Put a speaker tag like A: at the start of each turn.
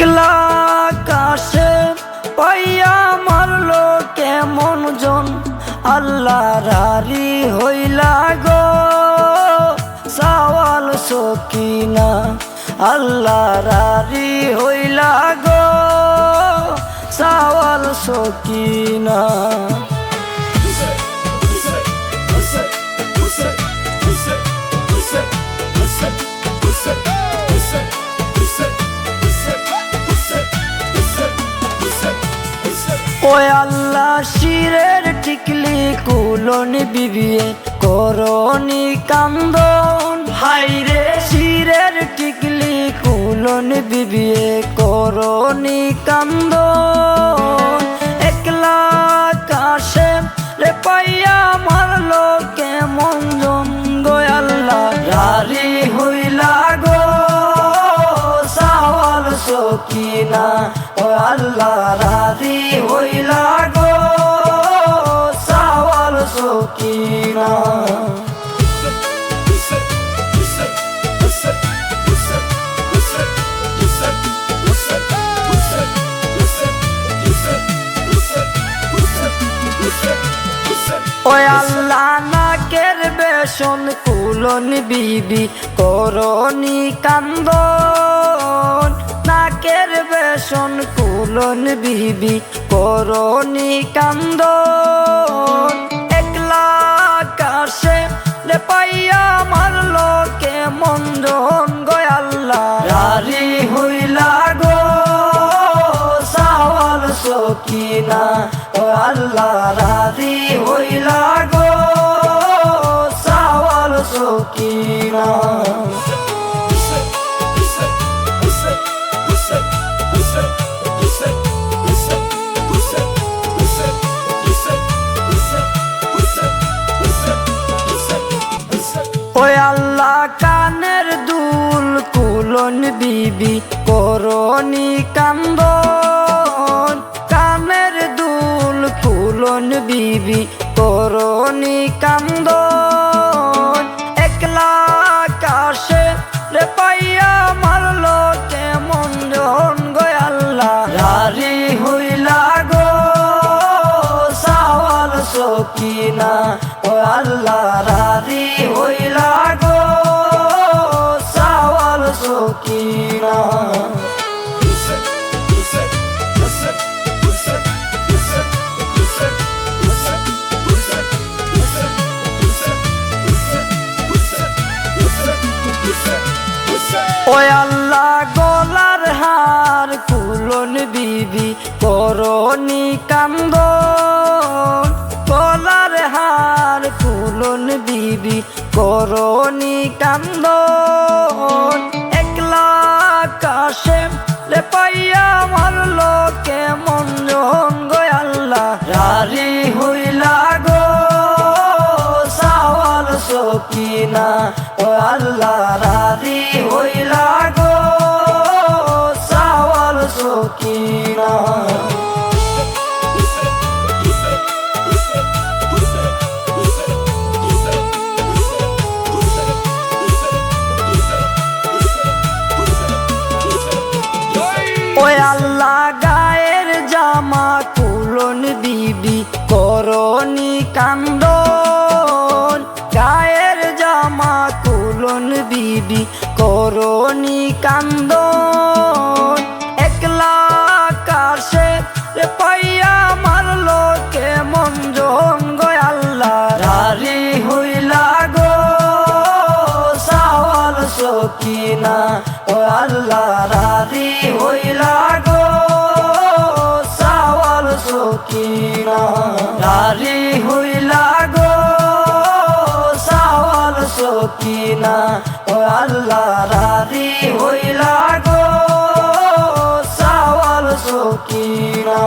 A: একলা আকাশে পাইয়া মারলো কেমন জন, আল্লাহ রারি হইলা গো সাওয়াল সকিনা, আল্লাহ রারি হইলা গো সাওয়াল সকিনা। ওই আল্লাহ শিরের টিকলি কুলন বিবিয়ে করনি কান্দন, হাইরে শিরের টিকলি কুলন বিবিয়ে করনি কান্দন। একলা আকাশে রে পাইয়া মারলো কেমন জন গো, আল্লাহ রারি হইলা গো সাওয়াল সকিনা, ও আল্লাহ রারি হইলা গো সাওয়াল সকিনা। ওই আল্লাহ নাকের বেসন কুলন বিবি করনি কান্দন, নাকের বেসন কুলন বিবি করনি কান্দন। একলা আকাশে রে পাইয়া মারলো কেমন জন গো, আল্লাহ রারি হইলা গো সাওয়াল সকিনা, ও আল্লাহ রারি হইলা গো সাওয়াল সকিনা। ওই আল্লাহ কানের দুল কুলন বিবি করনি কান্দন, কানের দুল কুলন বিবি করনি কান্দন। একলা আকাশে রে পাইয়া মারলো কেমন জন গো, আল্লাহ রারি হইলা গো সাওয়াল সকিনা, ও আল্লাহ রারি হইলা গো সাওয়াল সকিনা। ওই আল্লাহ গলার হার কুলন বিবি করনি কান্দন, গলার হার কুলন বিবি করনি কান্দন। একলা আকাশে রে পাইয়া মারলো কেমন জন গো, আল্লাহ রারি হইলা গো সাওয়াল সকিনা, ও আল্লাহ রারি হইলা গো সাওয়াল সকিনা। ওই আল্লাহ গায়ের জামা কুলন বিবি করনি কান্দন, গায়ের জামা কুলন বিবি করনি কান্দন। একলা আকাশে রে পাইয়া মারলো কেমন জন গো, আল্লাহ রারি হইলা গো সাওয়াল সকিনা, ও আল্লাহ রারি হইলা গো সাওয়াল সকিনা, রারি হইলা গো সাওয়াল সকিনা, ও আল্লাহ রারি হইলা গো সাওয়াল সকিনা।